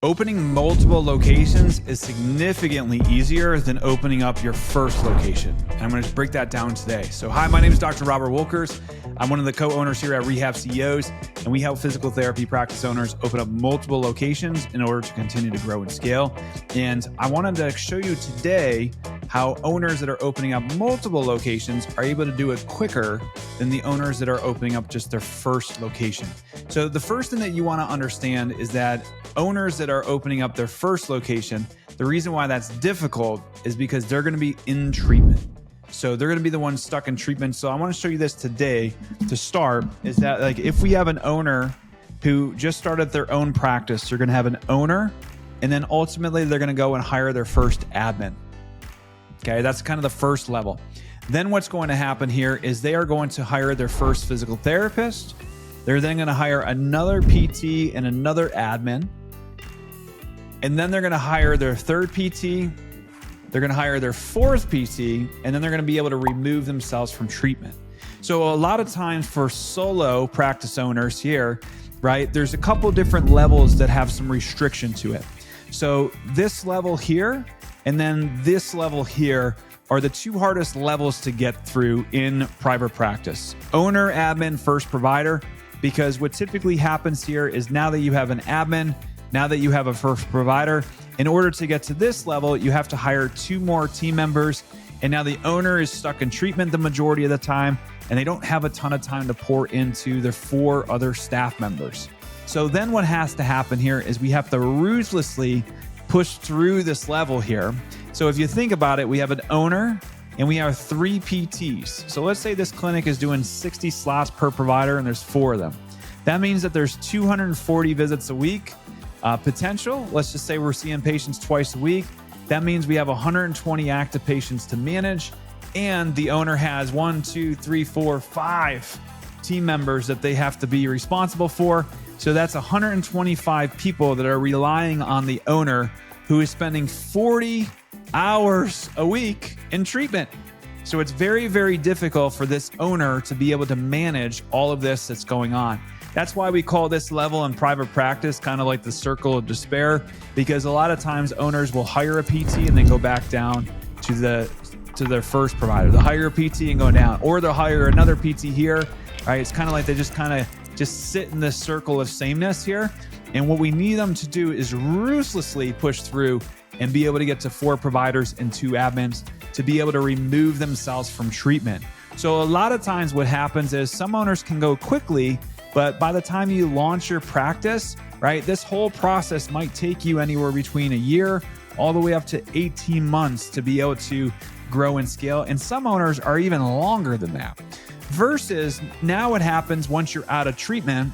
Opening multiple locations is significantly easier than opening up your first location. And I'm going to break that down today. So hi, my name is Dr. Robbie Woelkers. I'm one of the co-owners here at Rehab CEOs, and we help physical therapy practice owners open up multiple locations in order to continue to grow and scale. And I wanted to show you today how owners that are opening up multiple locations are able to do it quicker than the owners that are opening up just their first location. So the first thing that you want to understand is that owners that are opening up their first location, the reason why that's difficult is because they're going to be in treatment. So they're going to be the ones stuck in treatment. So I want to show you this today to start, is that like if we have an owner who just started their own practice, they're going to have an owner, and then ultimately they're going to go and hire their first admin. Okay, that's kind of the first level. Then what's going to happen here is they are going to hire their first physical therapist. They're then going to hire another PT and another admin. And then they're going to hire their third PT. They're going to hire their fourth PT, and then they're going to be able to remove themselves from treatment. So a lot of times for solo practice owners here, right, there's a couple different levels that have some restriction to it. So this level here and then this level here are the two hardest levels to get through in private practice. Owner, admin, first provider, because what typically happens here is now that you have an admin, now that you have a first provider, in order to get to this level, you have to hire two more team members. And now the owner is stuck in treatment the majority of the time, and they don't have a ton of time to pour into their four other staff members. So then what has to happen here is we have to ruthlessly push through this level here. So if you think about it, we have an owner and we have three PTs. So let's say this clinic is doing 60 slots per provider and there's four of them. That means that there's 240 visits a week. Potential, let's just say we're seeing patients twice a week. That means we have 120 active patients to manage, and the owner has 5 team members that they have to be responsible for. So that's 125 people that are relying on the owner, who is spending 40 hours a week in treatment. So it's very, very difficult for this owner to be able to manage all of this that's going on. That's why we call this level in private practice kind of like the circle of despair, because a lot of times owners will hire a PT and then go back down to their first provider. They'll hire a PT and go down, or they'll hire another PT here, right? It's kind of like they just sit in this circle of sameness here. And what we need them to do is ruthlessly push through and be able to get to 4 providers and 2 admins to be able to remove themselves from treatment. So a lot of times what happens is some owners can go quickly, but by the time you launch your practice, right, this whole process might take you anywhere between a year all the way up to 18 months to be able to grow and scale. And some owners are even longer than that. Versus now what happens once you're out of treatment,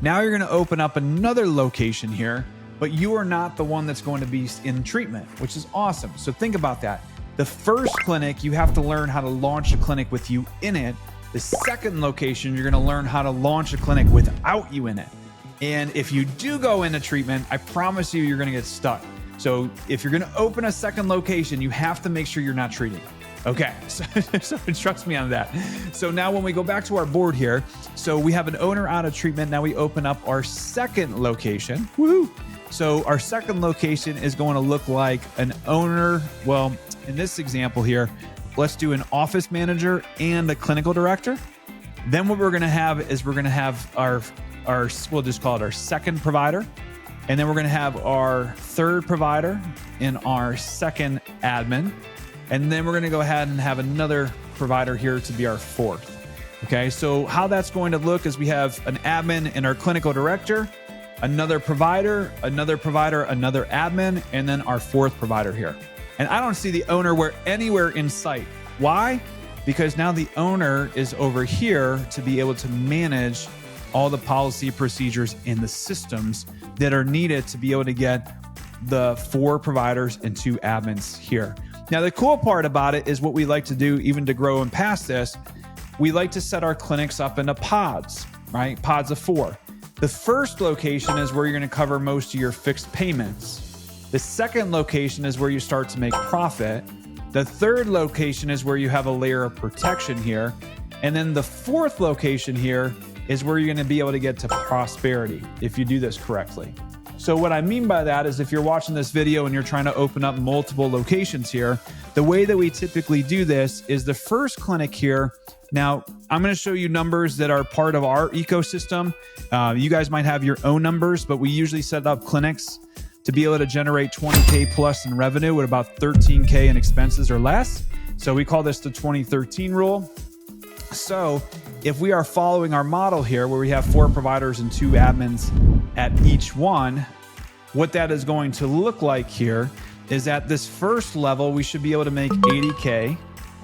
now you're going to open up another location here, but you are not the one that's going to be in treatment, which is awesome. So think about that. The first clinic, you have to learn how to launch a clinic with you in it. The second location, you're going to learn how to launch a clinic without you in it. And if you do go into treatment, I promise you're going to get stuck. So if you're going to open a second location, you have to make sure you're not treating. Okay, so trust me on that. So now when we go back to our board here, so we have an owner out of treatment. Now we open up our second location. Woohoo! So our second location is going to look like an owner. Well, in this example here, let's do an office manager and a clinical director. Then what we're going to have is we're going to have our we'll just call it our second provider. And then we're going to have our third provider and our second admin. And then we're going to go ahead and have another provider here to be our fourth. Okay, so how that's going to look is we have an admin and our clinical director, another provider, another admin, and then our fourth provider here. And I don't see the owner anywhere in sight. Why? Because now the owner is over here to be able to manage all the policy, procedures, and the systems that are needed to be able to get the 4 providers and 2 admins here. Now, the cool part about it is what we like to do, even to grow and past this, we like to set our clinics up into pods, right? Pods of 4. The first location is where you're going to cover most of your fixed payments. The second location is where you start to make profit. The third location is where you have a layer of protection here. And then the fourth location here is where you're going to be able to get to prosperity if you do this correctly. So what I mean by that is if you're watching this video and you're trying to open up multiple locations here, the way that we typically do this is the first clinic here. Now, I'm going to show you numbers that are part of our ecosystem. You guys might have your own numbers, but we usually set up clinics to be able to generate 20K plus in revenue with about 13K in expenses or less. So we call this the 2013 rule. So if we are following our model here where we have 4 providers and 2 admins at each one, what that is going to look like here is at this first level, we should be able to make 80K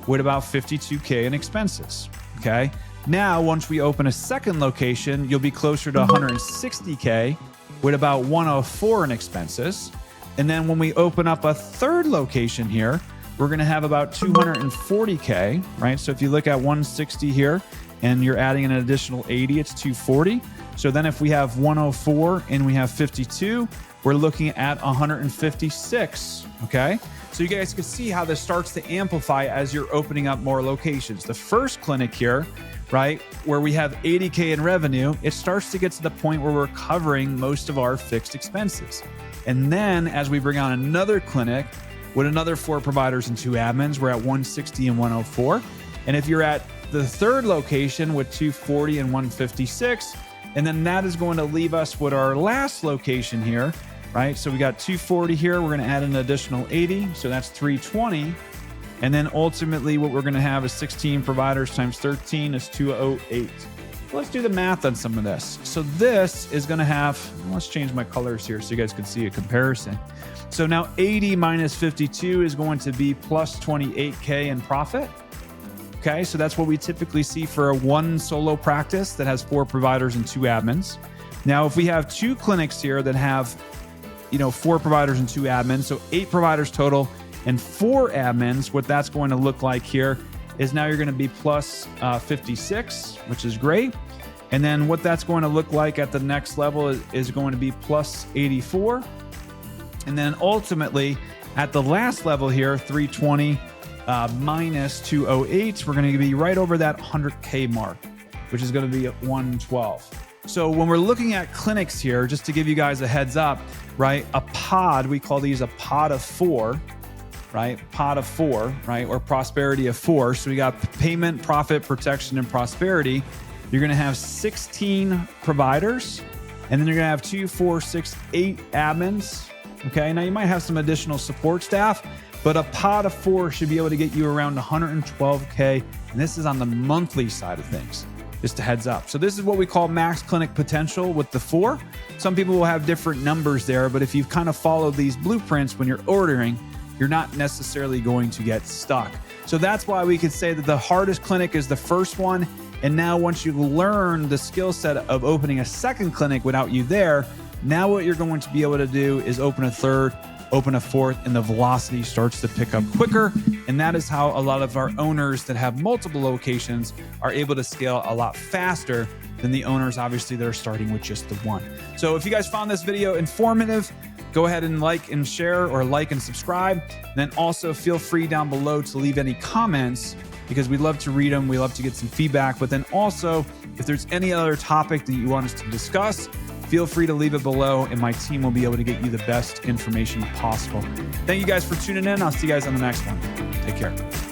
with about 52K in expenses, okay? Now, once we open a second location, you'll be closer to 160K with about 104 in expenses. And then when we open up a third location here, we're gonna have about 240K, right? So if you look at 160 here and you're adding an additional 80, it's 240. So then if we have 104 and we have 52, we're looking at 156, okay? So you guys can see how this starts to amplify as you're opening up more locations. The first clinic here, right, where we have 80K in revenue, it starts to get to the point where we're covering most of our fixed expenses. And then as we bring on another clinic with another 4 providers and 2 admins, we're at 160 and 104. And if you're at the third location with 240 and 156, and then that is going to leave us with our last location here, right? So we got 240 here. We're going to add an additional 80. So that's 320. And then ultimately what we're going to have is 16 providers times 13 is 208. Let's do the math on some of this. So this is going to have, let's change my colors here so you guys can see a comparison. So now 80 minus 52 is going to be plus 28K in profit. Okay, so that's what we typically see for a 1 solo practice that has 4 providers and 2 admins. Now, if we have 2 clinics here that have, 4 providers and 2 admins, so 8 providers total and 4 admins, what that's going to look like here is now you're going to be plus 56, which is great. And then what that's going to look like at the next level is going to be plus 84. And then ultimately at the last level here, 320 minus 208, we're going to be right over that 100K mark, which is going to be at 112. So when we're looking at clinics here, just to give you guys a heads up, right? A pod, we call these a pod of 4, right? Pod of 4, right? Or prosperity of 4. So we got payment, profit, protection, and prosperity. You're going to have 16 providers, and then you're going to have 2, 4, 6, 8 admins. Okay. Now you might have some additional support staff, but a pod of 4 should be able to get you around 112K. And this is on the monthly side of things. Just a heads up. So this is what we call max clinic potential with the 4. Some people will have different numbers there, but if you've kind of followed these blueprints when you're ordering, you're not necessarily going to get stuck. So that's why we could say that the hardest clinic is the first one. And now once you learn the skill set of opening a second clinic without you there, now what you're going to be able to do is open a third, open a fourth, and the velocity starts to pick up quicker. And that is how a lot of our owners that have multiple locations are able to scale a lot faster than the owners, obviously, that are starting with just the 1. So if you guys found this video informative, go ahead and like and share, or like and subscribe. And then also feel free down below to leave any comments, because we love to read them. We love to get some feedback. But then also, if there's any other topic that you want us to discuss, feel free to leave it below, and my team will be able to get you the best information possible. Thank you guys for tuning in. I'll see you guys on the next one. Take care.